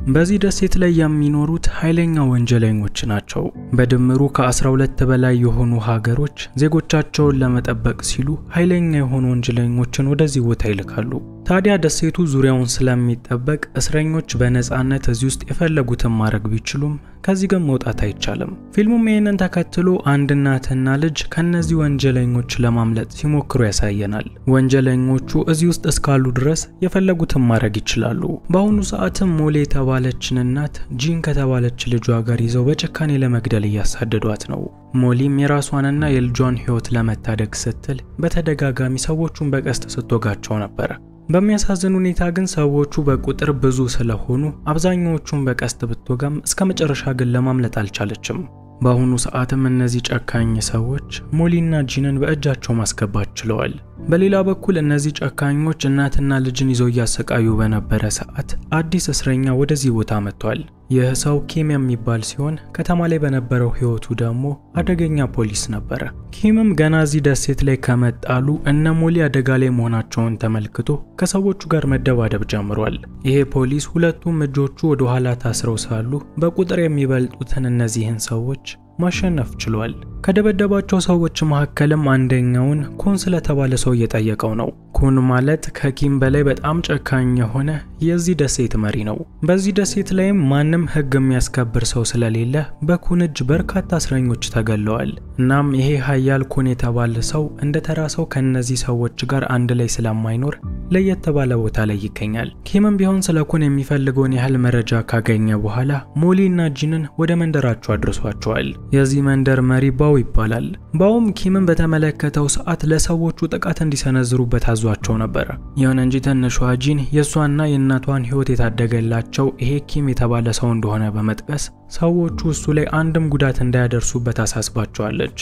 በዚህ ደሴት ላይ የሚኖሩት ኃይለኛ ወንጀለኞች ናቸው። በድምሩ ከ12 በላይ የሆኑ ሀገሮች ዜጎቻቸውን ለመጠበቅ ሲሉ ኃይለኛ የሆኑ ወንጀለኞችን ወደዚህ ቦታ ይልካሉ። ታዲያ ደሴቱ ዙሪያውን ስለሚጠበቅ እስረኞች በነፃነት እዚህ ውስጥ የፈለጉትን ማድረግ ቢችሉም ከዚህ ግን መውጣት አይቻልም። ፊልሙም ይሄንን ተከትሎ አንድ እናትና ልጅ ከነዚህ ወንጀለኞች ለማምለጥ ሲሞክሩ ያሳየናል። ወንጀለኞቹ እዚህ ውስጥ እስካሉ ድረስ የፈለጉትን ማድረግ ይችላሉ። በአሁኑ ሰዓትም ሞሊ የተባለችን እናት ጂን ከተባለች ልጇ ጋር ይዘው በጭካኔ ለመግደል እያሳደዷት ነው። ሞሊም የራሷንና የልጇን ሕይወት ለመታደግ ስትል በተደጋጋሚ ሰዎቹን በቀስት ስትወጋቸው ነበር። በሚያሳዝን ሁኔታ ግን ሰዎቹ በቁጥር ብዙ ስለሆኑ አብዛኛዎቹን በቀስት ብትወጋም እስከመጨረሻ ግን ለማምለጥ አልቻለችም። በአሁኑ ሰዓትም እነዚህ ጨካኝ ሰዎች ሞሊና ጂንን በእጃቸው ማስገባት ችለዋል። በሌላ በኩል እነዚህ ጨካኞች እናትና ልጅን ይዘው እያሰቃዩ በነበረ ሰዓት አዲስ እስረኛ ወደዚህ ቦታ መጥቷል። ይህ ሰው ኪም የሚባል ሲሆን ከተማ ላይ በነበረው ህይወቱ ደግሞ አደገኛ ፖሊስ ነበር። ኪምም ገና እዚህ ደሴት ላይ ከመጣሉ እነ ሞሊ አደጋ ላይ መሆናቸውን ተመልክቶ ከሰዎቹ ጋር መደባደብ ጀምሯል። ይሄ ፖሊስ ሁለቱም እጆቹ ወደ ኋላ ታስረው ሳሉ በቁጥር የሚበልጡትን እነዚህን ሰዎች ማሸነፍ ችሏል። ከደበደባቸው ሰዎች መካከልም አንደኛውን ኩን ስለተባለ ሰው እየጠየቀው ነው። ኩን ማለት ከኪም በላይ በጣም ጨካኝ የሆነ የዚህ ደሴት መሪ ነው። በዚህ ደሴት ላይም ማንም ህግ የሚያስከብር ሰው ስለሌለ በኩን እጅ በርካታ እስረኞች ተገለዋል። እናም ይሄ ኃያል ኩን የተባለ ሰው እንደተራ ሰው ከነዚህ ሰዎች ጋር አንድ ላይ ስለማይኖር ለየት ባለ ቦታ ላይ ይገኛል። ኪምም ቢሆን ስለ ኩን የሚፈልገውን ያህል መረጃ ካገኘ በኋላ ሞሊና ጂንን ወደ መንደራቸው አድርሷቸዋል። የዚህ መንደር መሪ ባው ይባላል። ባውም ኪምን በተመለከተው ሰዓት ለሰዎቹ ጥቃት እንዲሰነዝሩበት አዟቸው ነበር። ይሁን እንጂ ትንሿ ጂን የሷና የእናቷን ህይወት የታደገላቸው ይሄ ኪም የተባለ ሰው እንደሆነ በመጥቀስ ሰዎቹ እሱ ላይ አንድም ጉዳት እንዳያደርሱበት አሳስባቸዋለች።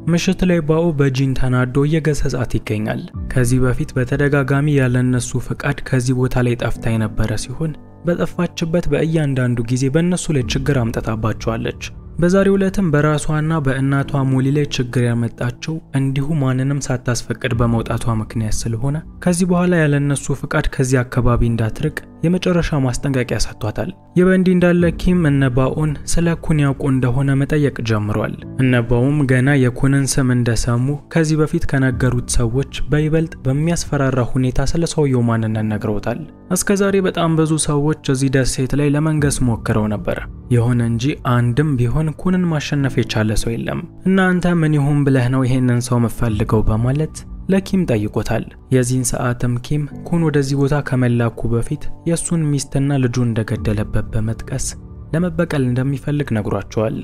ምሽት ላይ ባው በጂን ተናዶ እየገሰጻት ይገኛል። ከዚህ በፊት በተደጋጋሚ ያለነሱ ፍቃድ ከዚህ ቦታ ላይ ጠፍታ የነበረ ሲሆን በጠፋችበት በእያንዳንዱ ጊዜ በእነሱ ላይ ችግር አምጥታባቸዋለች። በዛሬው ዕለትም በራሷና በእናቷ ሞሊ ላይ ችግር ያመጣቸው እንዲሁ ማንንም ሳታስፈቅድ በመውጣቷ ምክንያት ስለሆነ ከዚህ በኋላ ያለነሱ ፍቃድ ከዚህ አካባቢ እንዳትርቅ የመጨረሻ ማስጠንቀቂያ ሰጥቷታል። የበንዲ እንዳለ ኪም እነባኡን ስለ ኩን ያውቁ እንደሆነ መጠየቅ ጀምሯል። እነባኡም ገና የኩንን ስም እንደሰሙ ከዚህ በፊት ከነገሩት ሰዎች በይበልጥ በሚያስፈራራ ሁኔታ ስለ ሰውየው ማንነት ነግረውታል። እስከዛሬ በጣም ብዙ ሰዎች እዚህ ደሴት ላይ ለመንገስ ሞክረው ነበር። ይሁን እንጂ አንድም ቢሆን ኩንን ማሸነፍ የቻለ ሰው የለም። እናንተ ምን ይሁን ብለህ ነው ይሄንን ሰው መፈልገው በማለት ለኪም ጠይቆታል። የዚህን ሰዓትም ኪም ኩን ወደዚህ ቦታ ከመላኩ በፊት የሱን ሚስትና ልጁን እንደገደለበት በመጥቀስ ለመበቀል እንደሚፈልግ ነግሯቸዋል።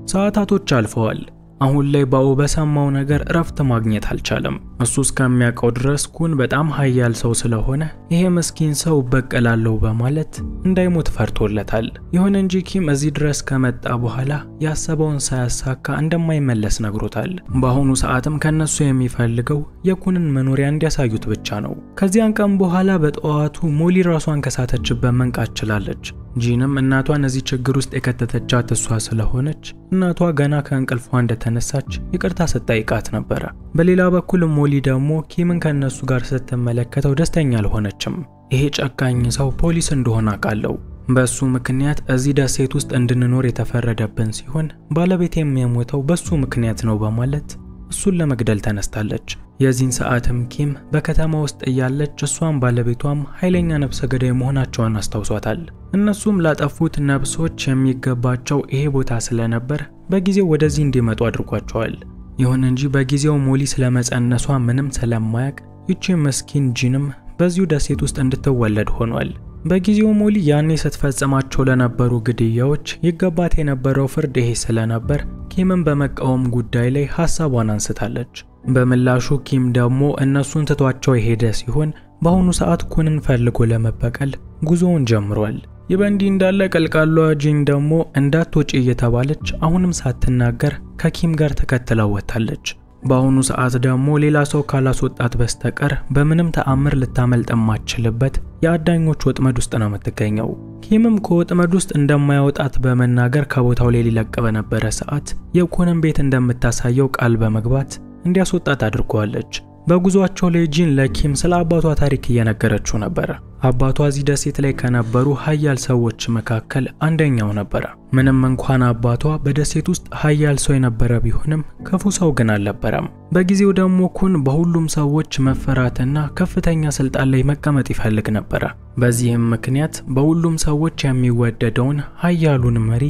ሰዓታቶች አልፈዋል። አሁን ላይ ባው በሰማው ነገር እረፍት ማግኘት አልቻለም። እሱ እስከሚያውቀው ድረስ ኩን በጣም ኃያል ሰው ስለሆነ ይሄ መስኪን ሰው በቀላለው በማለት እንዳይሞት ፈርቶለታል። ይሁን እንጂ ኪም እዚህ ድረስ ከመጣ በኋላ ያሰበውን ሳያሳካ እንደማይመለስ ነግሮታል። በአሁኑ ሰዓትም ከነሱ የሚፈልገው የኩንን መኖሪያ እንዲያሳዩት ብቻ ነው። ከዚያን ቀን በኋላ በጠዋቱ ሞሊ ራሷን ከሳተችበት መንቃት ችላለች። ጂንም እናቷን እዚህ ችግር ውስጥ የከተተቻት እሷ ስለሆነች እናቷ ገና ከእንቅልፏ እንደተነሳች ይቅርታ ስትጠይቃት ነበር። በሌላ በኩል ሞሊ ደግሞ ኪምን ከነሱ ጋር ስትመለከተው ደስተኛ አልሆነችም። ይሄ ጨካኝ ሰው ፖሊስ እንደሆነ አውቃለሁ። በሱ ምክንያት እዚህ ደሴት ውስጥ እንድንኖር የተፈረደብን ሲሆን ባለቤቴም የሞተው በሱ ምክንያት ነው በማለት እሱን ለመግደል ተነስታለች። የዚህን ሰዓትም ኪም በከተማ ውስጥ እያለች እሷም ባለቤቷም ኃይለኛ ነፍሰ ገዳይ መሆናቸውን አስታውሷታል። እነሱም ላጠፉት ነፍሶች የሚገባቸው ይሄ ቦታ ስለነበር በጊዜው ወደዚህ እንዲመጡ አድርጓቸዋል። ይሁን እንጂ በጊዜው ሞሊ ስለመጸነሷ ምንም ስለማያውቅ ይቺ መስኪን ጂንም በዚሁ ደሴት ውስጥ እንድትወለድ ሆኗል። በጊዜው ሞሊ ያኔ ስትፈጽማቸው ለነበሩ ግድያዎች ይገባት የነበረው ፍርድ ይሄ ስለነበር ኪምን በመቃወም ጉዳይ ላይ ሐሳቧን አንስታለች። በምላሹ ኪም ደግሞ እነሱን ትቷቸው የሄደ ሲሆን በአሁኑ ሰዓት ኩንን ፈልጎ ለመበቀል ጉዞውን ጀምሯል። የበንዲ እንዳለ ቀልቃሏ ጂን ደግሞ እንዳትወጪ እየተባለች አሁንም ሳትናገር ከኪም ጋር ተከትለው ወጣለች። በአሁኑ ሰዓት ደግሞ ሌላ ሰው ካላስወጣት በስተቀር በምንም ተአምር ልታመልጥ የማትችልበት የአዳኞች ወጥመድ ውስጥ ነው የምትገኘው። ኪምም ከወጥመድ ውስጥ እንደማያወጣት በመናገር ከቦታው ላይ ሊለቅ በነበረ ሰዓት የኩንን ቤት እንደምታሳየው ቃል በመግባት እንዲያስወጣት አድርጓለች። በጉዟቸው ላይ ጂን ለኪም ስለ አባቷ ታሪክ እየነገረችው ነበር። አባቷ እዚህ ደሴት ላይ ከነበሩ ኃያል ሰዎች መካከል አንደኛው ነበር። ምንም እንኳን አባቷ በደሴት ውስጥ ኃያል ሰው የነበረ ቢሆንም ክፉ ሰው ግን አልነበረም። በጊዜው ደግሞ ኩን በሁሉም ሰዎች መፈራትና ከፍተኛ ስልጣን ላይ መቀመጥ ይፈልግ ነበር። በዚህም ምክንያት በሁሉም ሰዎች የሚወደደውን ኃያሉን መሪ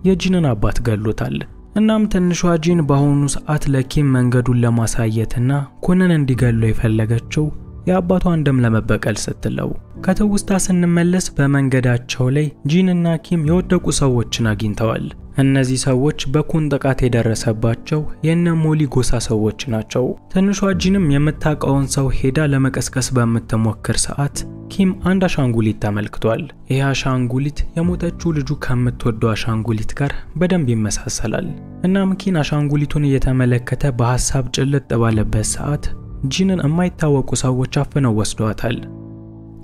የጂንን አባት ገሎታል። እናም ትንሿ ጂን በአሁኑ ሰዓት ለኪም መንገዱን ለማሳየትና ኩንን እንዲገለው የፈለገችው የአባቷን ደም ለመበቀል ስትለው። ከትውስታ ስንመለስ በመንገዳቸው ላይ ጂንና ኪም የወደቁ ሰዎችን አግኝተዋል። እነዚህ ሰዎች በኩን ጥቃት የደረሰባቸው የነ ሞሊ ጎሳ ሰዎች ናቸው። ትንሿ ጂንም የምታውቀውን ሰው ሄዳ ለመቀስቀስ በምትሞክር ሰዓት ኪም አንድ አሻንጉሊት ተመልክቷል። ይህ አሻንጉሊት የሞተችው ልጁ ከምትወደው አሻንጉሊት ጋር በደንብ ይመሳሰላል። እናም ኪን አሻንጉሊቱን እየተመለከተ በሐሳብ ጭልጥ ባለበት ሰዓት ጂንን የማይታወቁ ሰዎች አፍነው ወስደዋታል።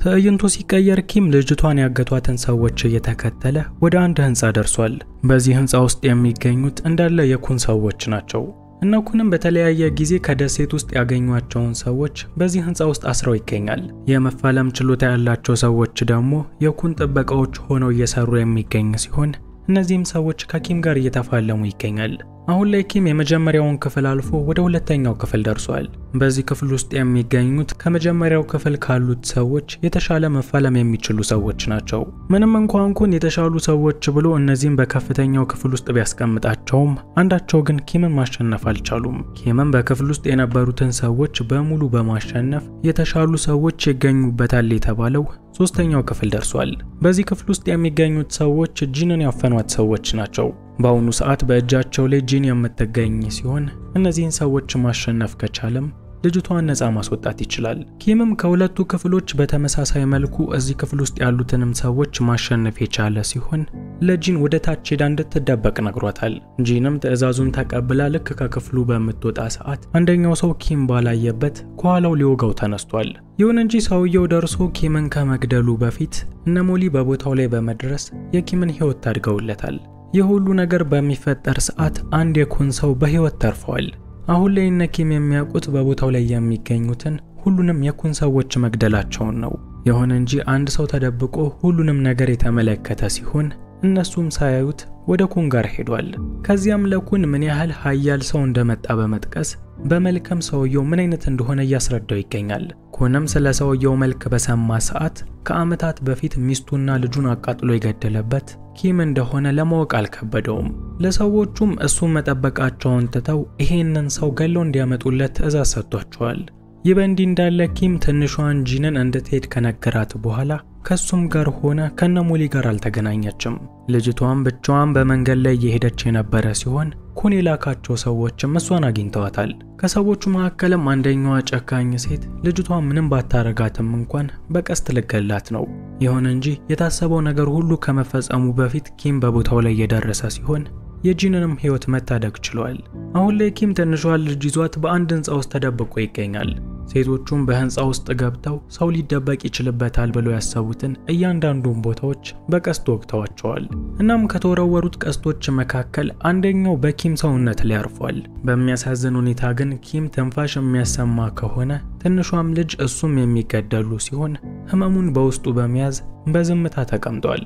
ትዕይንቱ ሲቀየር ኪም ልጅቷን ያገቷትን ሰዎች እየተከተለ ወደ አንድ ህንጻ ደርሷል። በዚህ ህንጻ ውስጥ የሚገኙት እንዳለ የኩን ሰዎች ናቸው። እና ኩንም በተለያየ ጊዜ ከደሴት ውስጥ ያገኟቸውን ሰዎች በዚህ ህንጻ ውስጥ አስረው ይገኛል። የመፋለም ችሎታ ያላቸው ሰዎች ደግሞ የኩን ጥበቃዎች ሆነው እየሰሩ የሚገኝ ሲሆን እነዚህም ሰዎች ከኪም ጋር እየተፋለሙ ይገኛል። አሁን ላይ ኪም የመጀመሪያውን ክፍል አልፎ ወደ ሁለተኛው ክፍል ደርሷል። በዚህ ክፍል ውስጥ የሚገኙት ከመጀመሪያው ክፍል ካሉት ሰዎች የተሻለ መፋለም የሚችሉ ሰዎች ናቸው። ምንም እንኳን ኩን የተሻሉ ሰዎች ብሎ እነዚህም በከፍተኛው ክፍል ውስጥ ቢያስቀምጣቸውም አንዳቸው ግን ኪምን ማሸነፍ አልቻሉም። ኪምን በክፍል ውስጥ የነበሩትን ሰዎች በሙሉ በማሸነፍ የተሻሉ ሰዎች ይገኙበታል የተባለው ሶስተኛው ክፍል ደርሷል። በዚህ ክፍል ውስጥ የሚገኙት ሰዎች ጂንን ያፈኗት ሰዎች ናቸው። በአሁኑ ሰዓት በእጃቸው ላይ ጂን የምትገኝ ሲሆን እነዚህን ሰዎች ማሸነፍ ከቻለም ልጅቷን ነፃ ማስወጣት ይችላል። ኪምም ከሁለቱ ክፍሎች በተመሳሳይ መልኩ እዚህ ክፍል ውስጥ ያሉትንም ሰዎች ማሸነፍ የቻለ ሲሆን ለጂን ወደ ታች ሄዳ እንድትደበቅ ነግሯታል። ጂንም ትዕዛዙን ተቀብላ ልክ ከክፍሉ በምትወጣ ሰዓት አንደኛው ሰው ኪም ባላየበት ከኋላው ሊወጋው ተነስቷል። ይሁን እንጂ ሰውየው ደርሶ ኪምን ከመግደሉ በፊት እነ ሞሊ በቦታው ላይ በመድረስ የኪምን ሕይወት ታድገውለታል። ይህ ሁሉ ነገር በሚፈጠር ሰዓት አንድ የኩን ሰው በሕይወት ተርፏል። አሁን ላይ እነ ኪም የሚያውቁት በቦታው ላይ የሚገኙትን ሁሉንም የኩን ሰዎች መግደላቸውን ነው። ይሁን እንጂ አንድ ሰው ተደብቆ ሁሉንም ነገር የተመለከተ ሲሆን እነሱም ሳያዩት ወደ ኩን ጋር ሄዷል። ከዚያም ለኩን ምን ያህል ኃያል ሰው እንደመጣ በመጥቀስ በመልከም ሰውየው ምን አይነት እንደሆነ እያስረዳው ይገኛል። ኩንም ስለ ሰውየው መልክ በሰማ ሰዓት ከዓመታት በፊት ሚስቱና ልጁን አቃጥሎ የገደለበት ኪም እንደሆነ ለማወቅ አልከበደውም። ለሰዎቹም እሱን መጠበቃቸውን ትተው ይሄንን ሰው ገለው እንዲያመጡለት ትዕዛዝ ሰጥቷቸዋል። ይህ በእንዲህ እንዳለ ኪም ትንሿን ጂንን እንድትሄድ ከነገራት በኋላ ከሱም ጋር ሆነ ከነሞሊ ጋር አልተገናኘችም። ልጅቷም ብቻዋን በመንገድ ላይ እየሄደች የነበረ ሲሆን ኩን የላካቸው ሰዎችም እሷን አግኝተዋታል። ከሰዎቹ መካከልም አንደኛዋ ጨካኝ ሴት ልጅቷ ምንም ባታረጋትም እንኳን በቀስት ልገላት ነው። ይሁን እንጂ የታሰበው ነገር ሁሉ ከመፈጸሙ በፊት ኪም በቦታው ላይ የደረሰ ሲሆን የጂንንም ሕይወት መታደግ ችሏል። አሁን ላይ ኪም ትንሿን ልጅ ይዟት በአንድ ህንጻ ውስጥ ተደብቆ ይገኛል። ሴቶቹም በህንጻ ውስጥ ገብተው ሰው ሊደበቅ ይችልበታል ብለው ያሰቡትን እያንዳንዱን ቦታዎች በቀስት ወግተዋቸዋል። እናም ከተወረወሩት ቀስቶች መካከል አንደኛው በኪም ሰውነት ላይ አርፏል። በሚያሳዝን ሁኔታ ግን ኪም ትንፋሽ የሚያሰማ ከሆነ ትንሿም ልጅ እሱም የሚገደሉ ሲሆን ህመሙን በውስጡ በመያዝ በዝምታ ተቀምጧል።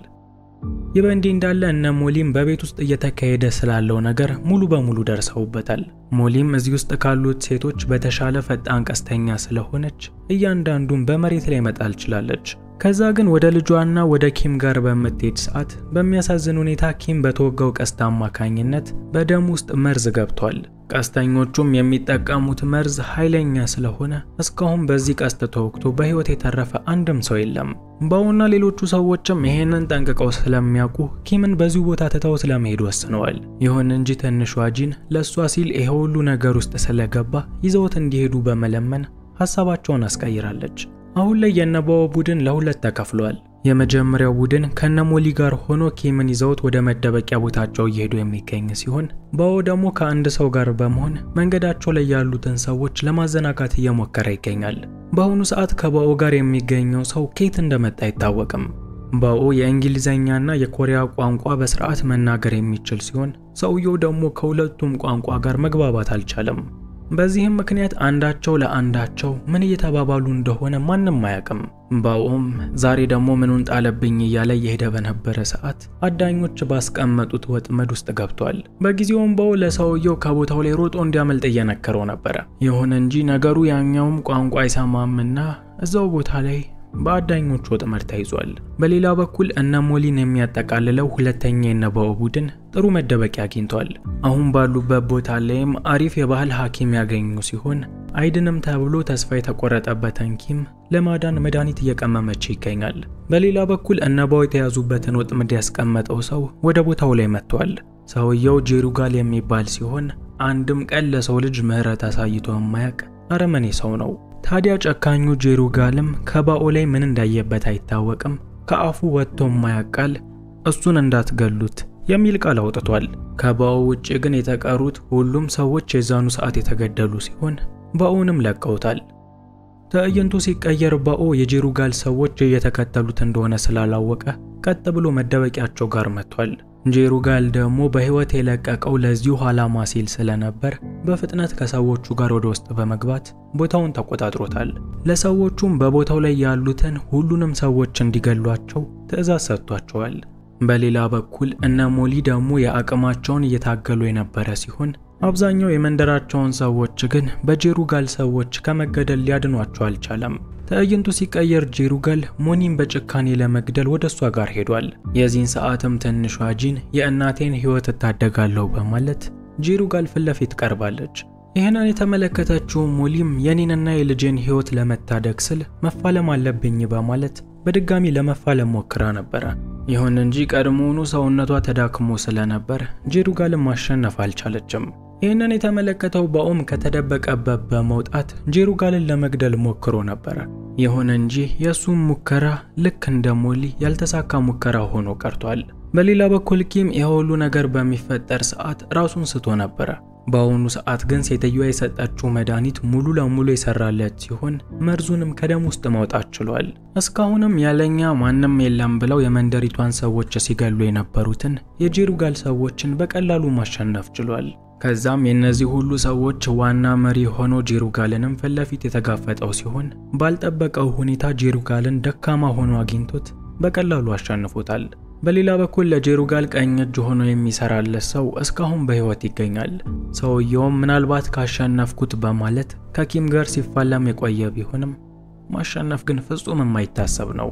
ይህ በእንዲህ እንዳለ እነ ሞሊም በቤት ውስጥ እየተካሄደ ስላለው ነገር ሙሉ በሙሉ ደርሰውበታል። ሞሊም እዚህ ውስጥ ካሉት ሴቶች በተሻለ ፈጣን ቀስተኛ ስለሆነች እያንዳንዱን በመሬት ላይ መጣል ችላለች። ከዛ ግን ወደ ልጇና ወደ ኪም ጋር በመትሄድ ሰዓት በሚያሳዝን ሁኔታ ኪም በተወጋው ቀስት አማካኝነት በደም ውስጥ መርዝ ገብቷል። ቀስተኞቹም የሚጠቀሙት መርዝ ኃይለኛ ስለሆነ እስካሁን በዚህ ቀስት ተወግቶ በህይወት የተረፈ አንድም ሰው የለም። ባውና ሌሎቹ ሰዎችም ይሄንን ጠንቅቀው ስለሚያውቁ ኪምን በዚሁ ቦታ ተተው ስለመሄድ ወስነዋል። ይሁን እንጂ ትንሿ ጂን ለሷ ሲል ይሄ ሁሉ ነገር ውስጥ ስለገባ ይዘውት እንዲሄዱ በመለመን ሐሳባቸውን አስቀይራለች። አሁን ላይ የነባው ቡድን ለሁለት ተከፍሏል። የመጀመሪያው ቡድን ከነሞሊ ጋር ሆኖ ኪምን ይዘውት ወደ መደበቂያ ቦታቸው እየሄዱ የሚገኝ ሲሆን ባው ደግሞ ከአንድ ሰው ጋር በመሆን መንገዳቸው ላይ ያሉትን ሰዎች ለማዘናጋት እየሞከረ ይገኛል። በአሁኑ ሰዓት ከባኦ ጋር የሚገኘው ሰው ከየት እንደመጣ አይታወቅም። ባኦ የእንግሊዘኛና የኮሪያ ቋንቋ በስርዓት መናገር የሚችል ሲሆን ሰውየው ደግሞ ከሁለቱም ቋንቋ ጋር መግባባት አልቻለም። በዚህም ምክንያት አንዳቸው ለአንዳቸው ምን እየተባባሉ እንደሆነ ማንም አያውቅም። ባኦም ዛሬ ደግሞ ምኑን ጣለብኝ እያለ እየሄደ በነበረ ሰዓት አዳኞች ባስቀመጡት ወጥመድ ውስጥ ገብቷል። በጊዜውም ባኦ ለሰውየው ከቦታው ላይ ሮጦ እንዲያመልጥ እየነከረው ነበር። ይሁን እንጂ ነገሩ ያኛውም ቋንቋ አይሰማምና እዛው ቦታ ላይ በአዳኞች ወጥመድ ተይዟል። በሌላ በኩል እነ ሞሊን የሚያጠቃልለው ሁለተኛ የነባኦ ቡድን ጥሩ መደበቂያ አግኝቷል። አሁን ባሉበት ቦታ ላይም አሪፍ የባህል ሐኪም ያገኙ ሲሆን አይድንም ተብሎ ተስፋ የተቆረጠበትን ኪም ለማዳን መድኃኒት እየቀመመች ይገኛል። በሌላ በኩል እነባኦ የተያዙበትን ወጥመድ ያስቀመጠው ሰው ወደ ቦታው ላይ መጥቷል። ሰውየው ጄሩጋል የሚባል ሲሆን አንድም ቀን ለሰው ልጅ ምህረት አሳይቶ የማያውቅ አረመኔ ሰው ነው። ታዲያ ጨካኙ ጄሩጋልም ከባኦ ላይ ምን እንዳየበት አይታወቅም። ከአፉ ወጥቶ የማያውቃል እሱን እንዳትገሉት የሚል ቃል አውጥቷል። ከባኦ ውጪ ግን የተቀሩት ሁሉም ሰዎች የዛኑ ሰዓት የተገደሉ ሲሆን ባኦንም ለቀውታል። ትዕይንቱ ሲቀየር ባኦ የጄሩጋል ሰዎች እየተከተሉት እንደሆነ ስላላወቀ ቀጥ ብሎ መደበቂያቸው ጋር መጥቷል። ጄሩጋል ደግሞ በህይወት የለቀቀው ለዚሁ ዓላማ ሲል ስለነበር በፍጥነት ከሰዎቹ ጋር ወደ ውስጥ በመግባት ቦታውን ተቆጣጥሮታል። ለሰዎቹም በቦታው ላይ ያሉትን ሁሉንም ሰዎች እንዲገሏቸው ትዕዛዝ ሰጥቷቸዋል። በሌላ በኩል እነ ሞሊ ደግሞ የአቅማቸውን እየታገሉ የነበረ ሲሆን አብዛኛው የመንደራቸውን ሰዎች ግን በጄሩጋል ሰዎች ከመገደል ሊያድኗቸው አልቻለም። ትዕይንቱ ሲቀየር ጄሩጋል ሞኒን በጭካኔ ለመግደል ወደሷ ጋር ሄዷል። የዚህን ሰዓትም ትንሿ ጂን የእናቴን ህይወት እታደጋለሁ በማለት ጄሩጋል ፊት ለፊት ቀርባለች። ይህንን የተመለከተችው ሞሊም የኔንና የልጄን ህይወት ለመታደግ ስል መፋለም አለብኝ በማለት በድጋሚ ለመፋለም ሞክራ ነበር። ይሁን እንጂ ቀድሞውኑ ሰውነቷ ተዳክሞ ስለነበር ጄሩጋልን ማሸነፍ አልቻለችም። ይህንን የተመለከተው ባኦም ከተደበቀበት በመውጣት ጄሩጋልን ለመግደል ሞክሮ ነበር። ይሁን እንጂ የሱም ሙከራ ልክ እንደ ሞሊ ያልተሳካ ሙከራ ሆኖ ቀርቷል። በሌላ በኩል ኪም የሁሉ ነገር በሚፈጠር ሰዓት ራሱን ስቶ ነበር። በአሁኑ ሰዓት ግን ሴትዮዋ የሰጠችው መድኃኒት ሙሉ ለሙሉ የሰራለት ሲሆን መርዙንም ከደም ውስጥ ማውጣት ችሏል። እስካሁንም ያለኛ ማንም የለም ብለው የመንደሪቷን ሰዎች ሲገሉ የነበሩትን የጄሩጋል ሰዎችን በቀላሉ ማሸነፍ ችሏል። ከዛም የነዚህ ሁሉ ሰዎች ዋና መሪ ሆኖ ጄሩጋልንም ፊት ለፊት የተጋፈጠው ሲሆን ባልጠበቀው ሁኔታ ጄሩጋልን ደካማ ሆኖ አግኝቶት በቀላሉ አሸንፎታል። በሌላ በኩል ለጄሩጋል ቀኝ እጅ ሆኖ የሚሰራለት ሰው እስካሁን በህይወት ይገኛል። ሰውየውም ምናልባት ካሸነፍኩት በማለት ከኪም ጋር ሲፋለም የቆየ ቢሆንም ማሸነፍ ግን ፍጹም የማይታሰብ ነው።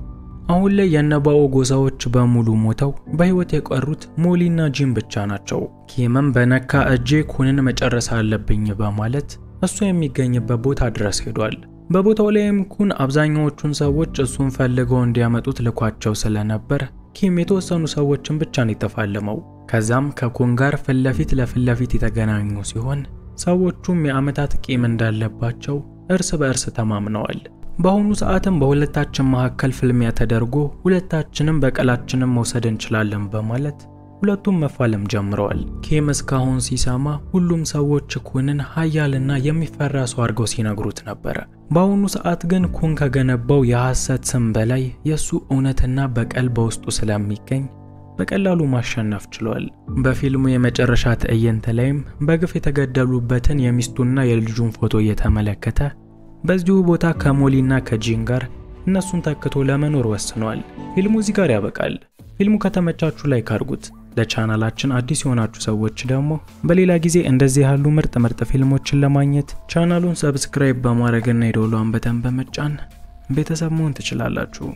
አሁን ላይ የነባኦ ጎሳዎች በሙሉ ሞተው በህይወት የቀሩት ሞሊና ጂን ብቻ ናቸው። ኪምም በነካ እጄ ኩንን መጨረስ አለብኝ በማለት እሱ የሚገኝበት ቦታ ድረስ ሄዷል። በቦታው ላይም ኩን አብዛኛዎቹን ሰዎች እሱን ፈልገው እንዲያመጡት ልኳቸው ስለነበር ኪም የተወሰኑ ሰዎችን ብቻ ነው የተፋለመው። ከዛም ከኩን ጋር ፊት ለፊት የተገናኙ ሲሆን ሰዎቹም የአመታት ቂም እንዳለባቸው እርስ በእርስ ተማምነዋል። በአሁኑ ሰዓትም በሁለታችን መካከል ፍልሚያ ተደርጎ ሁለታችንም በቀላችንን መውሰድ እንችላለን በማለት ሁለቱም መፋለም ጀምረዋል። ኪም እስካሁን ሲሰማ ሁሉም ሰዎች ኩንን ኃያልና የሚፈራ ሰው አድርገው ሲነግሩት ነበር። በአሁኑ ሰዓት ግን ኩን ከገነባው የሐሰት ስም በላይ የሱ እውነትና በቀል በውስጡ ስለሚገኝ በቀላሉ ማሸነፍ ችሏል። በፊልሙ የመጨረሻ ትዕይንት ላይም በግፍ የተገደሉበትን የሚስቱና የልጁን ፎቶ እየተመለከተ በዚሁ ቦታ ከሞሊና ከጂን ጋር እነሱን ተክቶ ለመኖር ወስኗል። ፊልሙ እዚህ ጋር ያበቃል። ፊልሙ ከተመቻችሁ ላይክ አድርጉት። ለቻናላችን አዲስ የሆናችሁ ሰዎች ደግሞ በሌላ ጊዜ እንደዚህ ያሉ ምርጥ ፊልሞችን ለማግኘት ቻናሉን ሰብስክራይብ በማድረግና የደወሉን በተን በመጫን ቤተሰብ መሆን ትችላላችሁ።